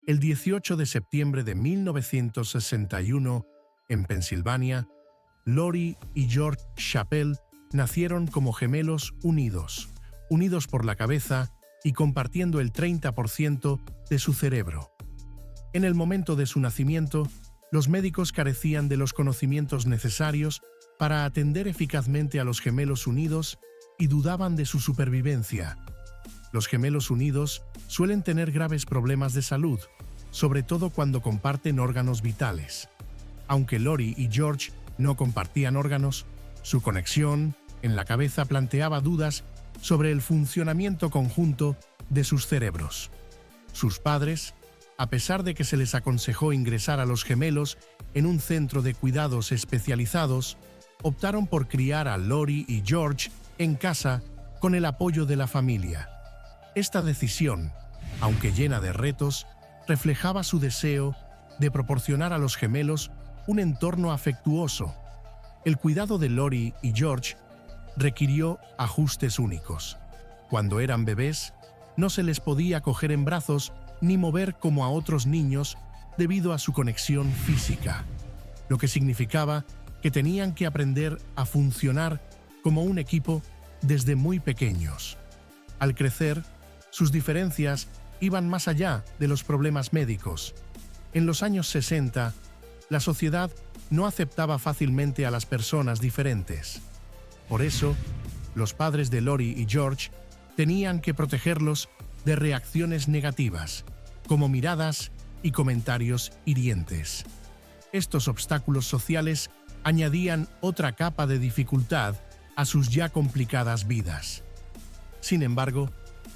El 18 de septiembre de 1961, en Pensilvania, Lori y George Chappell nacieron como gemelos unidos por la cabeza y compartiendo el 30% de su cerebro. En el momento de su nacimiento, los médicos carecían de los conocimientos necesarios para atender eficazmente a los gemelos unidos y dudaban de su supervivencia. Los gemelos unidos suelen tener graves problemas de salud, sobre todo cuando comparten órganos vitales. Aunque Lori y George no compartían órganos, su conexión en la cabeza planteaba dudas sobre el funcionamiento conjunto de sus cerebros. Sus padres, a pesar de que se les aconsejó ingresar a los gemelos en un centro de cuidados especializados, optaron por criar a Lori y George en casa con el apoyo de la familia. Esta decisión, aunque llena de retos, reflejaba su deseo de proporcionar a los gemelos un entorno afectuoso. El cuidado de Lori y George requirió ajustes únicos. Cuando eran bebés, no se les podía coger en brazos ni mover como a otros niños debido a su conexión física, lo que significaba que tenían que aprender a funcionar como un equipo desde muy pequeños. Al crecer, sus diferencias iban más allá de los problemas médicos. En los años 60, la sociedad no aceptaba fácilmente a las personas diferentes. Por eso, los padres de Lori y George tenían que protegerlos de reacciones negativas, como miradas y comentarios hirientes. Estos obstáculos sociales añadían otra capa de dificultad a sus ya complicadas vidas. Sin embargo,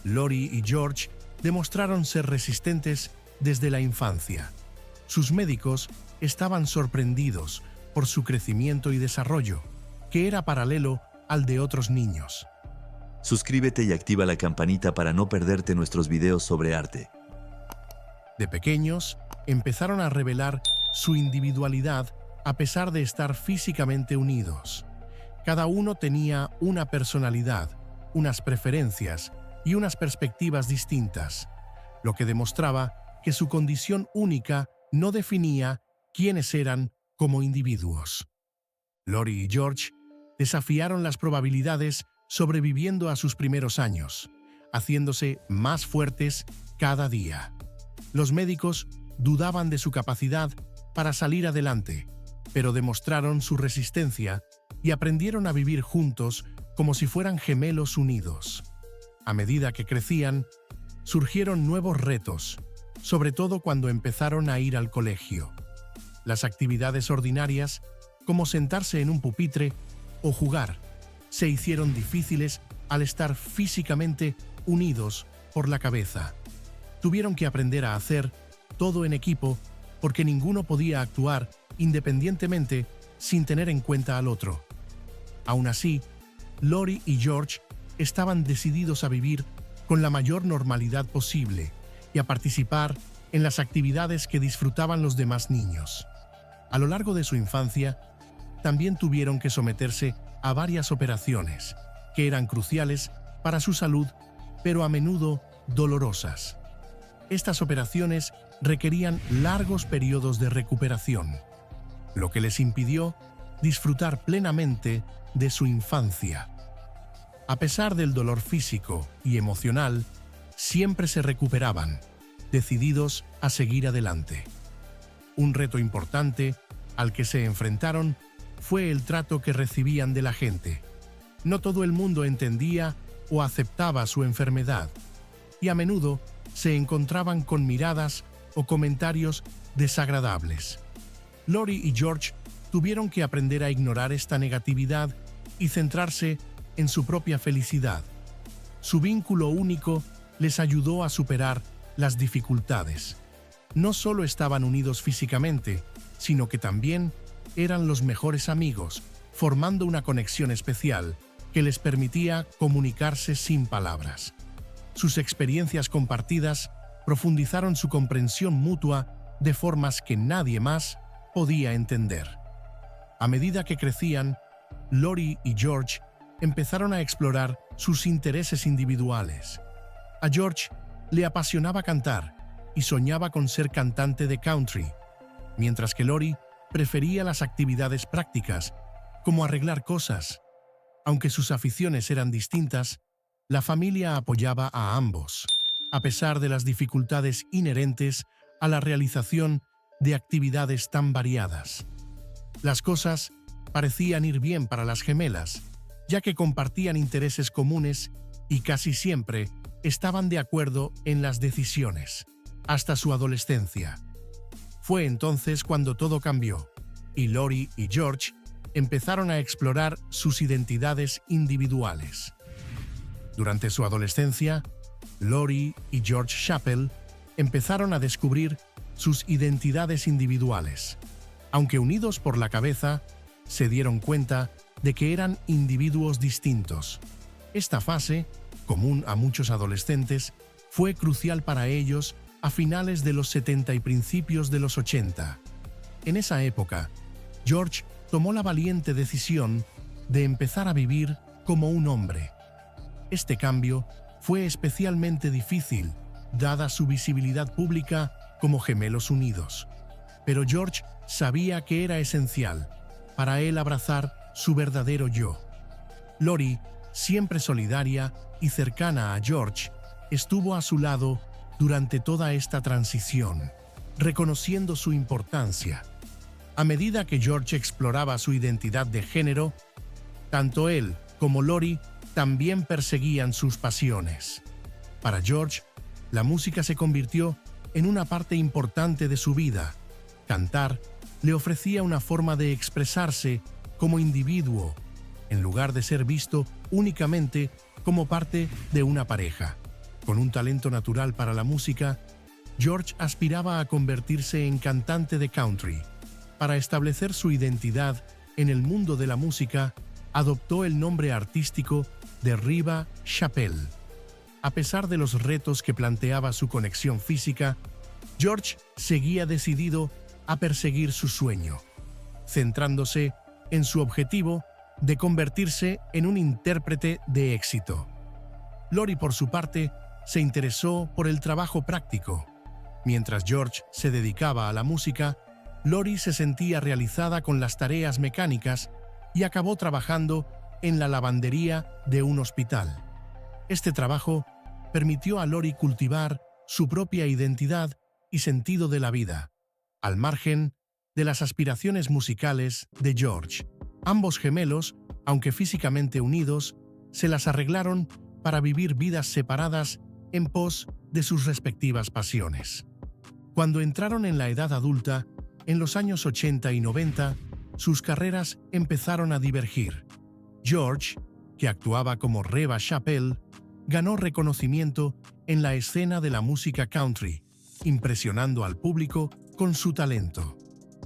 Lori y George demostraron ser resistentes desde la infancia. Sus médicos estaban sorprendidos por su crecimiento y desarrollo, que era paralelo al de otros niños. Suscríbete y activa la campanita para no perderte nuestros videos sobre arte. De pequeños, empezaron a revelar su individualidad a pesar de estar físicamente unidos. Cada uno tenía una personalidad, unas preferencias y unas perspectivas distintas, lo que demostraba que su condición única no definía quiénes eran como individuos. Lori y George desafiaron las probabilidades sobreviviendo a sus primeros años, haciéndose más fuertes cada día. Los médicos dudaban de su capacidad para salir adelante, pero demostraron su resistencia y aprendieron a vivir juntos como si fueran gemelos unidos. A medida que crecían, surgieron nuevos retos, sobre todo cuando empezaron a ir al colegio. Las actividades ordinarias, como sentarse en un pupitre o jugar, se hicieron difíciles al estar físicamente unidos por la cabeza. Tuvieron que aprender a hacer todo en equipo porque ninguno podía actuar independientemente sin tener en cuenta al otro. Aún así, Lori y George estaban decididos a vivir con la mayor normalidad posible y a participar en las actividades que disfrutaban los demás niños. A lo largo de su infancia, también tuvieron que someterse a varias operaciones, que eran cruciales para su salud, pero a menudo dolorosas. Estas operaciones requerían largos periodos de recuperación, lo que les impidió disfrutar plenamente de su infancia. A pesar del dolor físico y emocional, siempre se recuperaban, decididos a seguir adelante. Un reto importante al que se enfrentaron fue el trato que recibían de la gente. No todo el mundo entendía o aceptaba su enfermedad, y a menudo se encontraban con miradas o comentarios desagradables. Lori y George tuvieron que aprender a ignorar esta negatividad y centrarse en su propia felicidad. Su vínculo único les ayudó a superar las dificultades. No solo estaban unidos físicamente, sino que también eran los mejores amigos, formando una conexión especial que les permitía comunicarse sin palabras. Sus experiencias compartidas profundizaron su comprensión mutua de formas que nadie más podía entender. A medida que crecían, Lori y George empezaron a explorar sus intereses individuales. A George le apasionaba cantar y soñaba con ser cantante de country, mientras que Lori prefería las actividades prácticas, como arreglar cosas. Aunque sus aficiones eran distintas, la familia apoyaba a ambos, a pesar de las dificultades inherentes a la realización de actividades tan variadas. Las cosas parecían ir bien para las gemelas, ya que compartían intereses comunes y casi siempre estaban de acuerdo en las decisiones, hasta su adolescencia. Fue entonces cuando todo cambió, y Lori y George empezaron a explorar sus identidades individuales. Durante su adolescencia, Lori y George Chappell empezaron a descubrir sus identidades individuales. Aunque unidos por la cabeza, se dieron cuenta de que eran individuos distintos. Esta fase, común a muchos adolescentes, fue crucial para ellos a finales de los 70 y principios de los 80. En esa época, George tomó la valiente decisión de empezar a vivir como un hombre. Este cambio fue especialmente difícil, dada su visibilidad pública como gemelos unidos. Pero George sabía que era esencial para él abrazar su verdadero yo. Lori, siempre solidaria y cercana a George, estuvo a su lado durante toda esta transición, reconociendo su importancia. A medida que George exploraba su identidad de género, tanto él como Lori también perseguían sus pasiones. Para George, la música se convirtió en una parte importante de su vida. Cantar le ofrecía una forma de expresarse como individuo, en lugar de ser visto únicamente como parte de una pareja. Con un talento natural para la música, George aspiraba a convertirse en cantante de country. Para establecer su identidad en el mundo de la música, adoptó el nombre artístico de Reba Chappell. A pesar de los retos que planteaba su conexión física, George seguía decidido a perseguir su sueño, centrándose en su objetivo de convertirse en un intérprete de éxito. Lori, por su parte, se interesó por el trabajo práctico. Mientras George se dedicaba a la música, Lori se sentía realizada con las tareas mecánicas y acabó trabajando en la lavandería de un hospital. Este trabajo permitió a Lori cultivar su propia identidad y sentido de la vida, al margen de las aspiraciones musicales de George. Ambos gemelos, aunque físicamente unidos, se las arreglaron para vivir vidas separadas en pos de sus respectivas pasiones. Cuando entraron en la edad adulta, en los años 80 y 90, sus carreras empezaron a divergir. George, que actuaba como Reba Chappell, ganó reconocimiento en la escena de la música country, impresionando al público con su talento.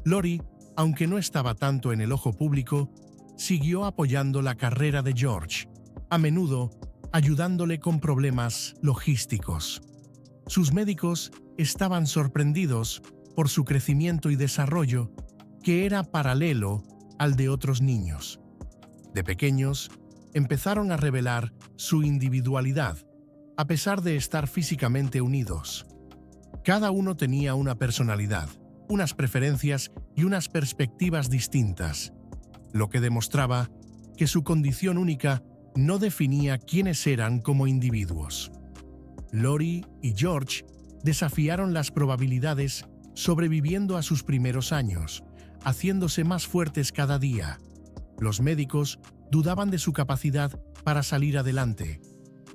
Lori, aunque no estaba tanto en el ojo público, siguió apoyando la carrera de George, a menudo ayudándole con problemas logísticos. Sus médicos estaban sorprendidos por su crecimiento y desarrollo, que era paralelo al de otros niños. De pequeños, empezaron a revelar su individualidad, a pesar de estar físicamente unidos. Cada uno tenía una personalidad, unas preferencias y unas perspectivas distintas, lo que demostraba que su condición única no definía quiénes eran como individuos. Lori y George desafiaron las probabilidades sobreviviendo a sus primeros años, haciéndose más fuertes cada día. Los médicos dudaban de su capacidad para salir adelante,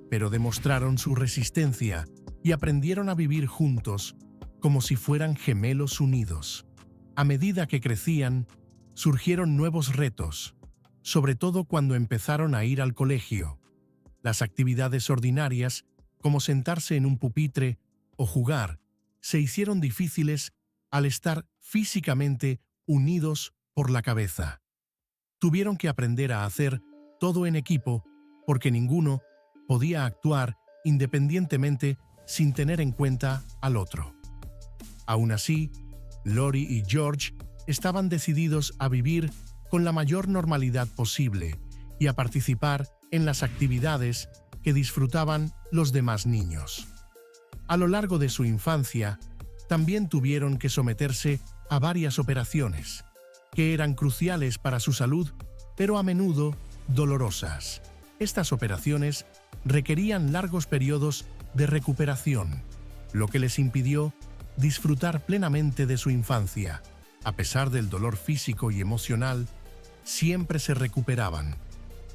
pero demostraron su resistencia y aprendieron a vivir juntos como si fueran gemelos unidos. A medida que crecían, surgieron nuevos retos, sobre todo cuando empezaron a ir al colegio. Las actividades ordinarias, como sentarse en un pupitre o jugar, se hicieron difíciles al estar físicamente unidos por la cabeza. Tuvieron que aprender a hacer todo en equipo porque ninguno podía actuar independientemente sin tener en cuenta al otro. Aún así, Lori y George estaban decididos a vivir con la mayor normalidad posible y a participar en las actividades que disfrutaban los demás niños. A lo largo de su infancia, también tuvieron que someterse a varias operaciones, que eran cruciales para su salud, pero a menudo dolorosas. Estas operaciones requerían largos periodos de recuperación, lo que les impidió disfrutar plenamente de su infancia. A pesar del dolor físico y emocional, siempre se recuperaban,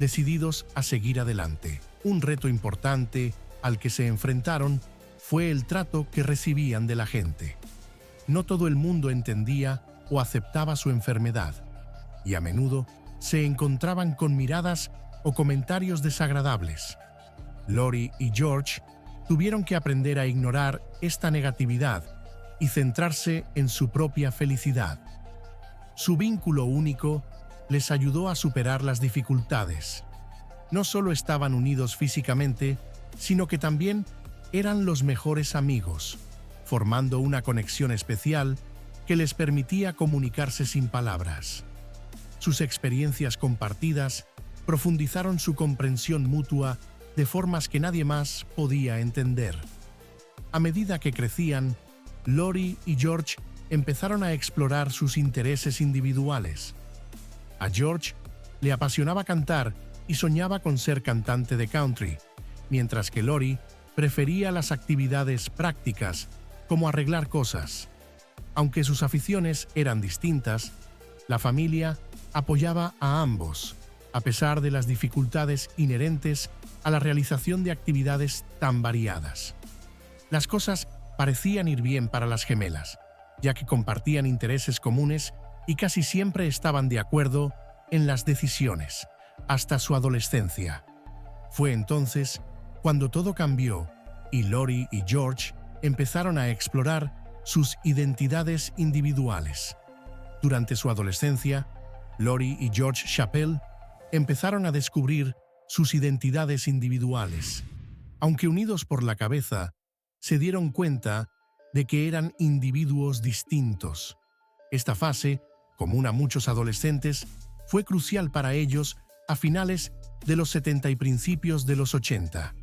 decididos a seguir adelante. Un reto importante al que se enfrentaron fue el trato que recibían de la gente. No todo el mundo entendía o aceptaba su enfermedad, y a menudo se encontraban con miradas o comentarios desagradables. Lori y George tuvieron que aprender a ignorar esta negatividad y centrarse en su propia felicidad. Su vínculo único les ayudó a superar las dificultades. No solo estaban unidos físicamente, sino que también eran los mejores amigos, formando una conexión especial que les permitía comunicarse sin palabras. Sus experiencias compartidas profundizaron su comprensión mutua de formas que nadie más podía entender. A medida que crecían, Lori y George empezaron a explorar sus intereses individuales. A George le apasionaba cantar y soñaba con ser cantante de country, mientras que Lori prefería las actividades prácticas, como arreglar cosas. Aunque sus aficiones eran distintas, la familia apoyaba a ambos, a pesar de las dificultades inherentes a la realización de actividades tan variadas. Las cosas parecían ir bien para las gemelas, ya que compartían intereses comunes y casi siempre estaban de acuerdo en las decisiones, hasta su adolescencia. Fue entonces cuando todo cambió y Lori y George empezaron a explorar sus identidades individuales. Durante su adolescencia, Lori y George Chappell empezaron a descubrir sus identidades individuales. Aunque unidos por la cabeza, se dieron cuenta de que eran individuos distintos. Esta fase, común a muchos adolescentes, fue crucial para ellos a finales de los 70 y principios de los 80.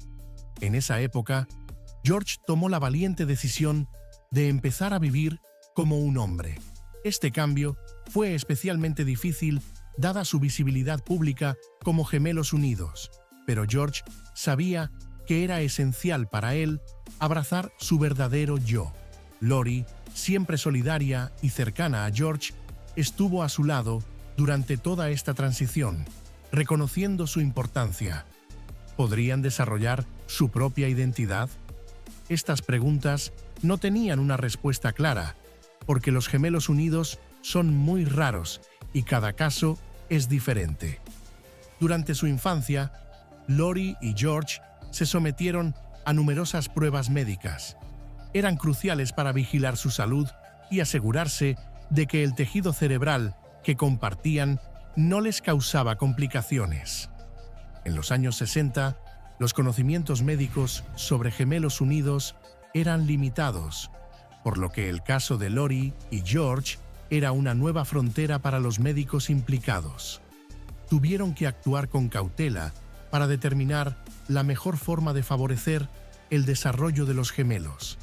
En esa época, George tomó la valiente decisión de empezar a vivir como un hombre. Este cambio fue especialmente difícil dada su visibilidad pública como gemelos unidos, pero George sabía que era esencial para él abrazar su verdadero yo. Lori, siempre solidaria y cercana a George, estuvo a su lado durante toda esta transición, reconociendo su importancia. ¿Podrían desarrollar su propia identidad? Estas preguntas no tenían una respuesta clara, porque los gemelos unidos son muy raros y cada caso es diferente. Durante su infancia, Lori y George se sometieron a numerosas pruebas médicas. Eran cruciales para vigilar su salud y asegurarse de que el tejido cerebral que compartían no les causaba complicaciones. En los años 60, los conocimientos médicos sobre gemelos unidos eran limitados, por lo que el caso de Lori y George era una nueva frontera para los médicos implicados. Tuvieron que actuar con cautela para determinar la mejor forma de favorecer el desarrollo de los gemelos.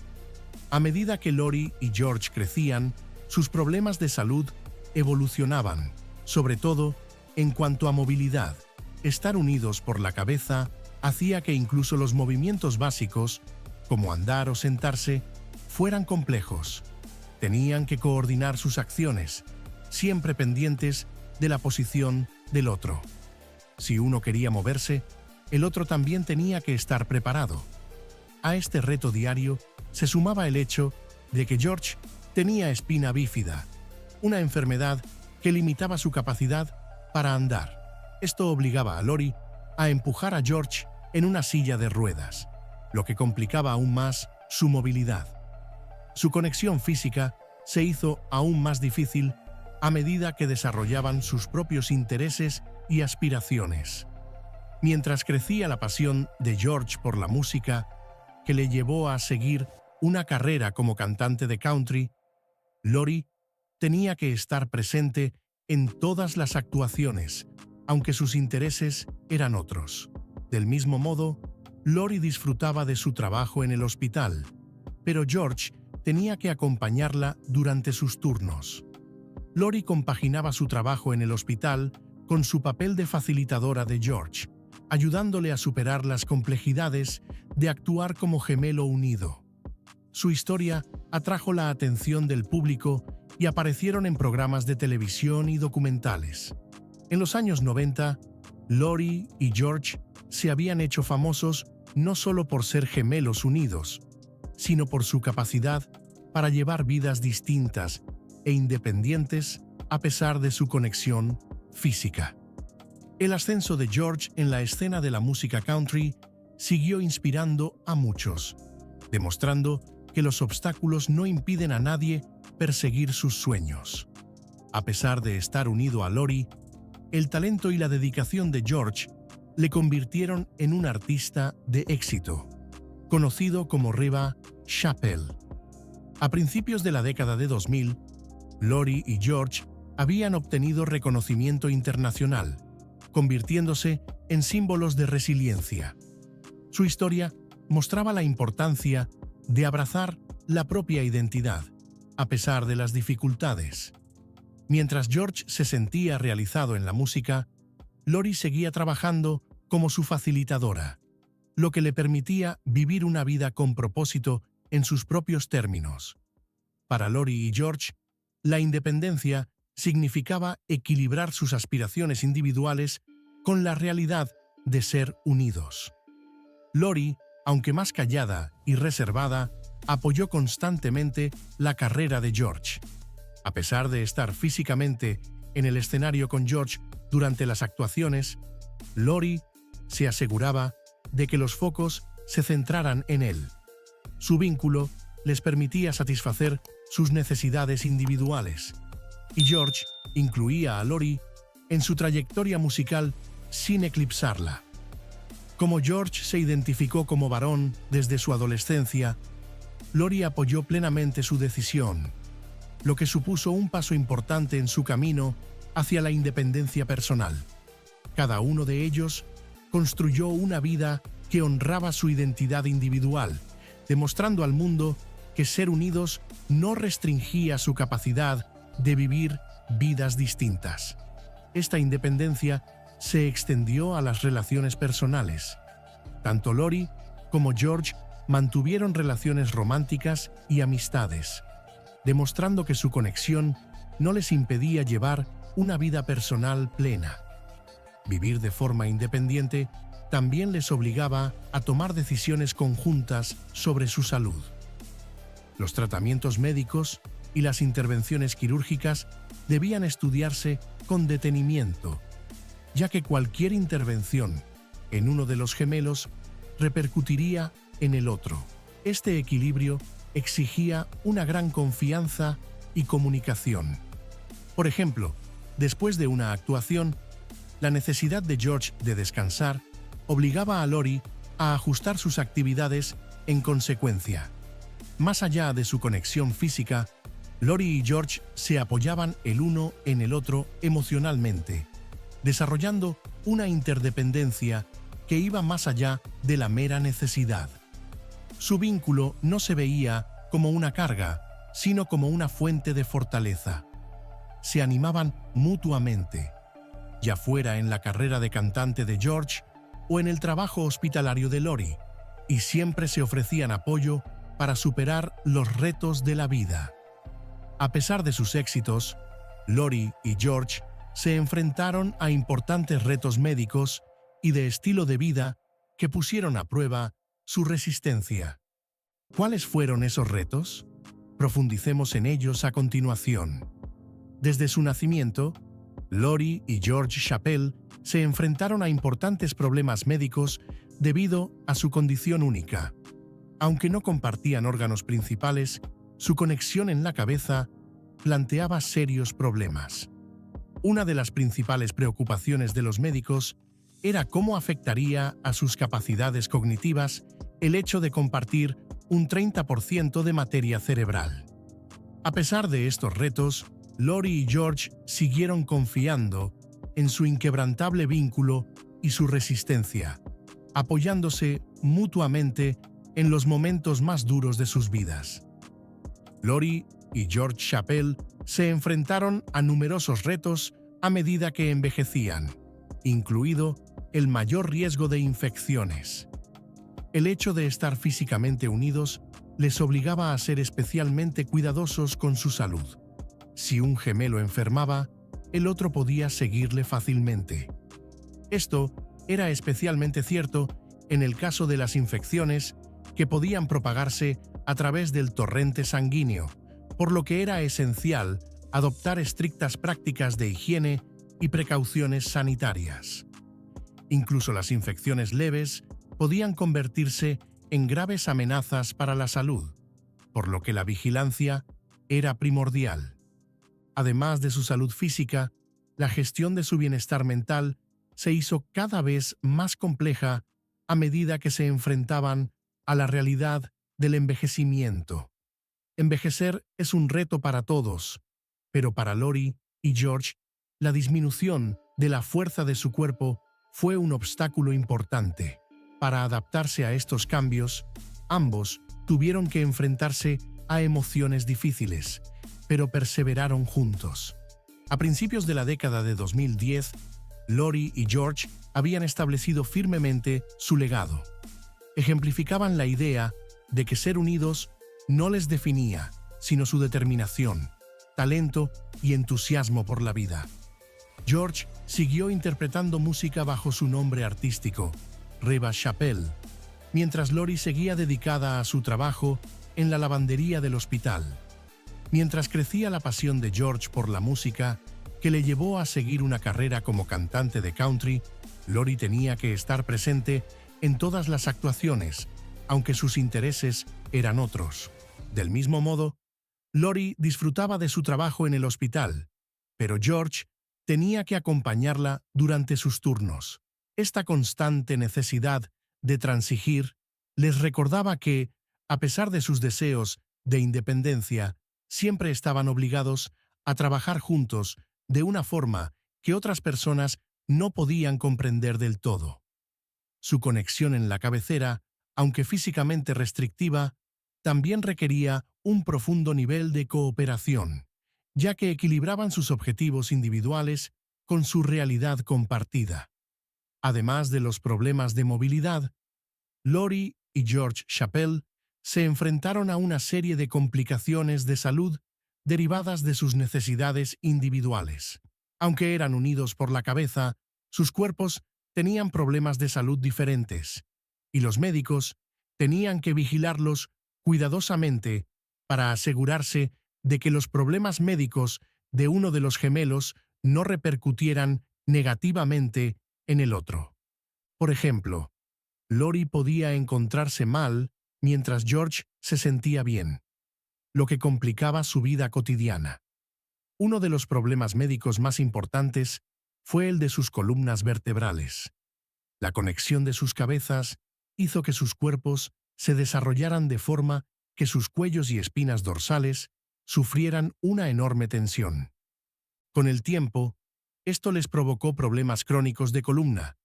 A medida que Lori y George crecían, sus problemas de salud evolucionaban, sobre todo en cuanto a movilidad. Estar unidos por la cabeza hacía que incluso los movimientos básicos, como andar o sentarse, fueran complejos. Tenían que coordinar sus acciones, siempre pendientes de la posición del otro. Si uno quería moverse, el otro también tenía que estar preparado. A este reto diario se sumaba el hecho de que George tenía espina bífida, una enfermedad que limitaba su capacidad para andar. Esto obligaba a Lori a empujar a George en una silla de ruedas, lo que complicaba aún más su movilidad. Su conexión física se hizo aún más difícil a medida que desarrollaban sus propios intereses y aspiraciones. Mientras crecía la pasión de George por la música, que le llevó a seguir una carrera como cantante de country, Lori tenía que estar presente en todas las actuaciones, aunque sus intereses eran otros. Del mismo modo, Lori disfrutaba de su trabajo en el hospital. pero George tenía que acompañarla durante sus turnos. Lori compaginaba su trabajo en el hospital con su papel de facilitadora de George, ayudándole a superar las complejidades de actuar como gemelo unido. Su historia atrajo la atención del público y aparecieron en programas de televisión y documentales. En los años 90, Lori y George se habían hecho famosos no solo por ser gemelos unidos, sino por su capacidad para llevar vidas distintas e independientes a pesar de su conexión física. El ascenso de George en la escena de la música country siguió inspirando a muchos, demostrando que los obstáculos no impiden a nadie perseguir sus sueños. A pesar de estar unido a Lori, el talento y la dedicación de George le convirtieron en un artista de éxito, conocido como Reba Chappelle. A principios de la década de 2000, Lori y George habían obtenido reconocimiento internacional, convirtiéndose en símbolos de resiliencia. Su historia mostraba la importancia de abrazar la propia identidad, a pesar de las dificultades. Mientras George se sentía realizado en la música, Lori seguía trabajando como su facilitadora, lo que le permitía vivir una vida con propósito en sus propios términos. Para Lori y George, la independencia significaba equilibrar sus aspiraciones individuales con la realidad de ser unidos. Lori, aunque más callada y reservada, apoyó constantemente la carrera de George. A pesar de estar físicamente en el escenario con George durante las actuaciones, Lori se aseguraba de que los focos se centraran en él. Su vínculo les permitía satisfacer sus necesidades individuales, y George incluía a Lori en su trayectoria musical sin eclipsarla. Como George se identificó como varón desde su adolescencia, Lori apoyó plenamente su decisión, lo que supuso un paso importante en su camino hacia la independencia personal. Cada uno de ellos construyó una vida que honraba su identidad individual, demostrando al mundo que ser unidos no restringía su capacidad de vivir vidas distintas. Esta independencia se extendió a las relaciones personales. Tanto Lori como George mantuvieron relaciones románticas y amistades, demostrando que su conexión no les impedía llevar una vida personal plena. Vivir de forma independiente también les obligaba a tomar decisiones conjuntas sobre su salud. Los tratamientos médicos y las intervenciones quirúrgicas debían estudiarse con detenimiento, ya que cualquier intervención en uno de los gemelos repercutiría en el otro. Este equilibrio exigía una gran confianza y comunicación. Por ejemplo, después de una actuación, la necesidad de George de descansar obligaba a Lori a ajustar sus actividades en consecuencia. Más allá de su conexión física, Lori y George se apoyaban el uno en el otro emocionalmente, desarrollando una interdependencia que iba más allá de la mera necesidad. Su vínculo no se veía como una carga, sino como una fuente de fortaleza. Se animaban mutuamente, ya fuera en la carrera de cantante de George o en el trabajo hospitalario de Lori, y siempre se ofrecían apoyo para superar los retos de la vida. A pesar de sus éxitos, Lori y George se enfrentaron a importantes retos médicos y de estilo de vida que pusieron a prueba su resistencia. ¿Cuáles fueron esos retos? Profundicemos en ellos a continuación. Desde su nacimiento, Lori y George Chappelle se enfrentaron a importantes problemas médicos debido a su condición única. Aunque no compartían órganos principales, su conexión en la cabeza planteaba serios problemas. Una de las principales preocupaciones de los médicos era cómo afectaría a sus capacidades cognitivas el hecho de compartir un 30% de materia cerebral. A pesar de estos retos, Lori y George siguieron confiando en su inquebrantable vínculo y su resistencia, apoyándose mutuamente en los momentos más duros de sus vidas. Lori y George Chappell se enfrentaron a numerosos retos a medida que envejecían, incluido el mayor riesgo de infecciones. El hecho de estar físicamente unidos les obligaba a ser especialmente cuidadosos con su salud. Si un gemelo enfermaba, el otro podía seguirle fácilmente. Esto era especialmente cierto en el caso de las infecciones que podían propagarse a través del torrente sanguíneo, por lo que era esencial adoptar estrictas prácticas de higiene y precauciones sanitarias. Incluso las infecciones leves podían convertirse en graves amenazas para la salud, por lo que la vigilancia era primordial. Además de su salud física, la gestión de su bienestar mental se hizo cada vez más compleja a medida que se enfrentaban a la realidad del envejecimiento. Envejecer es un reto para todos, pero para Lori y George, la disminución de la fuerza de su cuerpo fue un obstáculo importante. Para adaptarse a estos cambios, ambos tuvieron que enfrentarse a emociones difíciles, pero perseveraron juntos. A principios de la década de 2010, Lori y George habían establecido firmemente su legado. Ejemplificaban la idea de que ser unidos no les definía, sino su determinación, talento y entusiasmo por la vida. George siguió interpretando música bajo su nombre artístico, Reba Chappell, mientras Lori seguía dedicada a su trabajo en la lavandería del hospital. Mientras crecía la pasión de George por la música, que le llevó a seguir una carrera como cantante de country, Lori tenía que estar presente en todas las actuaciones, aunque sus intereses eran otros. Del mismo modo, Lori disfrutaba de su trabajo en el hospital, pero George tenía que acompañarla durante sus turnos. Esta constante necesidad de transigir les recordaba que, a pesar de sus deseos de independencia, siempre estaban obligados a trabajar juntos de una forma que otras personas no podían comprender del todo. Su conexión en la cabecera, aunque físicamente restrictiva, también requería un profundo nivel de cooperación, ya que equilibraban sus objetivos individuales con su realidad compartida. Además de los problemas de movilidad, Lori y George Chappell se enfrentaron a una serie de complicaciones de salud derivadas de sus necesidades individuales. Aunque eran unidos por la cabeza, sus cuerpos tenían problemas de salud diferentes, y los médicos tenían que vigilarlos cuidadosamente para asegurarse de que los problemas médicos de uno de los gemelos no repercutieran negativamente en el otro. Por ejemplo, Lori podía encontrarse mal mientras George se sentía bien, lo que complicaba su vida cotidiana. Uno de los problemas médicos más importantes fue el de sus columnas vertebrales. La conexión de sus cabezas hizo que sus cuerpos se desarrollaran de forma que sus cuellos y espinas dorsales sufrieran una enorme tensión. Con el tiempo, esto les provocó problemas crónicos de columna,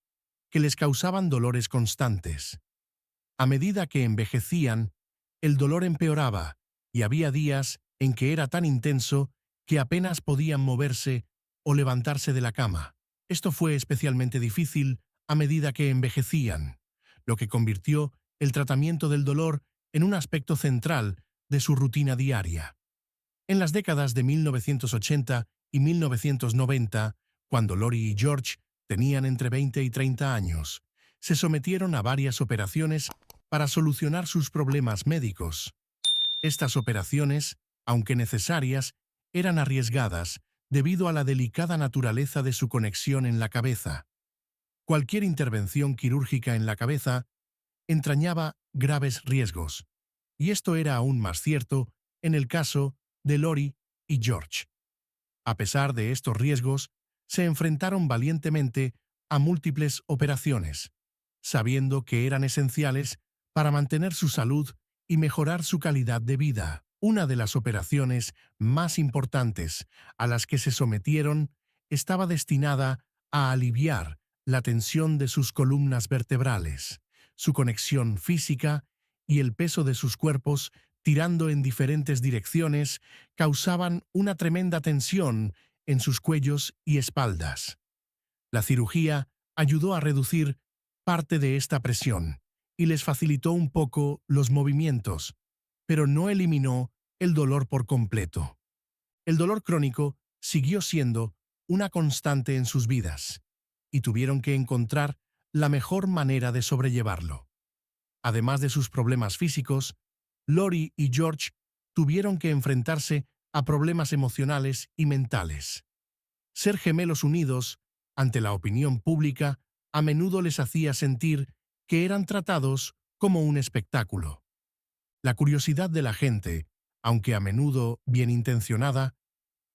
que les causaban dolores constantes. A medida que envejecían, el dolor empeoraba y había días en que era tan intenso que apenas podían moverse o levantarse de la cama. Esto fue especialmente difícil a medida que envejecían, lo que convirtió el tratamiento del dolor en un aspecto central de su rutina diaria. En las décadas de 1980 y 1990, cuando Lori y George tenían entre 20 y 30 años, se sometieron a varias operaciones para solucionar sus problemas médicos. Estas operaciones, aunque necesarias, eran arriesgadas debido a la delicada naturaleza de su conexión en la cabeza. Cualquier intervención quirúrgica en la cabeza entrañaba graves riesgos, y esto era aún más cierto en el caso de Lori y George. A pesar de estos riesgos, se enfrentaron valientemente a múltiples operaciones, sabiendo que eran esenciales para mantener su salud y mejorar su calidad de vida. Una de las operaciones más importantes a las que se sometieron estaba destinada a aliviar la tensión de sus columnas vertebrales. Su conexión física y el peso de sus cuerpos tirando en diferentes direcciones causaban una tremenda tensión en sus cuellos y espaldas. La cirugía ayudó a reducir parte de esta presión y les facilitó un poco los movimientos, pero no eliminó el dolor por completo. El dolor crónico siguió siendo una constante en sus vidas y tuvieron que encontrar la mejor manera de sobrellevarlo. Además de sus problemas físicos, Lori y George tuvieron que enfrentarse a problemas emocionales y mentales. Ser gemelos unidos ante la opinión pública a menudo les hacía sentir que eran tratados como un espectáculo. La curiosidad de la gente, aunque a menudo bien intencionada,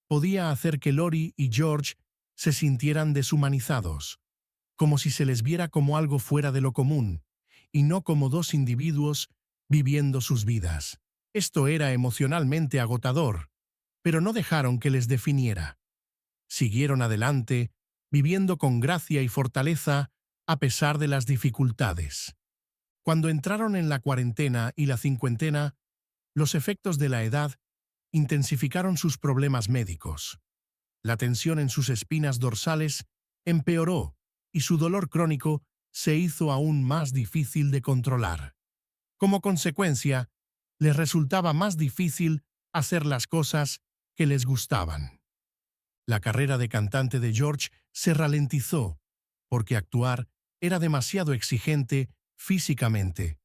podía hacer que Lori y George se sintieran deshumanizados, como si se les viera como algo fuera de lo común, y no como dos individuos viviendo sus vidas. Esto era emocionalmente agotador, pero no dejaron que les definiera. Siguieron adelante, viviendo con gracia y fortaleza a pesar de las dificultades. Cuando entraron en la cuarentena y la cincuentena, los efectos de la edad intensificaron sus problemas médicos. La tensión en sus espinas dorsales empeoró y su dolor crónico se hizo aún más difícil de controlar. Como consecuencia, les resultaba más difícil hacer las cosas que les gustaban. La carrera de cantante de George se ralentizó porque actuar era demasiado exigente físicamente,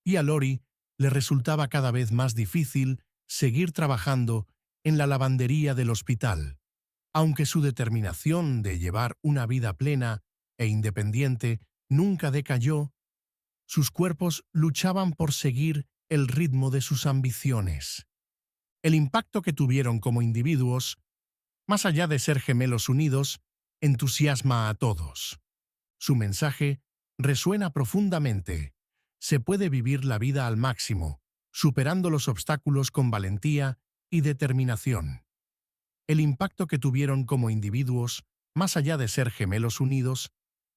y a Lori le resultaba cada vez más difícil seguir trabajando en la lavandería del hospital. Aunque su determinación de llevar una vida plena e independiente nunca decayó, sus cuerpos luchaban por seguir el ritmo de sus ambiciones. El impacto que tuvieron como individuos, más allá de ser gemelos unidos, entusiasma a todos. Su mensaje resuena profundamente. Se puede vivir la vida al máximo, superando los obstáculos con valentía y determinación. El impacto que tuvieron como individuos, más allá de ser gemelos unidos,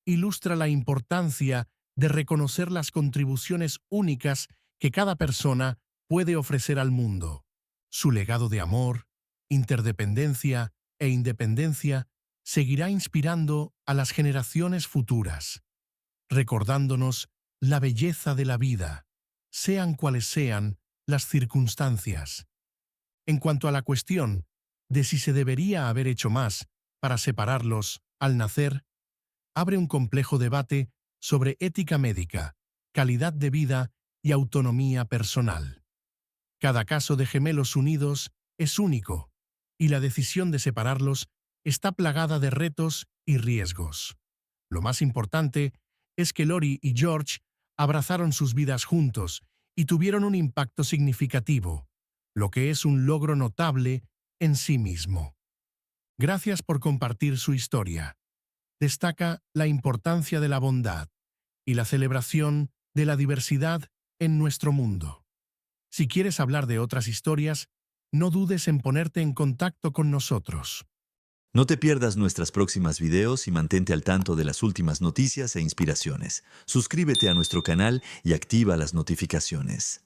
ilustra la importancia de reconocer las contribuciones únicas que cada persona puede ofrecer al mundo. Su legado de amor, interdependencia e independencia seguirá inspirando a las generaciones futuras, recordándonos la belleza de la vida, sean cuales sean las circunstancias. En cuanto a la cuestión de si se debería haber hecho más para separarlos al nacer, abre un complejo debate sobre ética médica, calidad de vida y autonomía personal. Cada caso de gemelos unidos es único, y la decisión de separarlos está plagada de retos y riesgos. Lo más importante es que Lori y George abrazaron sus vidas juntos y tuvieron un impacto significativo, lo que es un logro notable en sí mismo. Gracias por compartir su historia. Destaca la importancia de la bondad y la celebración de la diversidad en nuestro mundo. Si quieres hablar de otras historias, no dudes en ponerte en contacto con nosotros. No te pierdas nuestras próximas videos y mantente al tanto de las últimas noticias e inspiraciones. Suscríbete a nuestro canal y activa las notificaciones.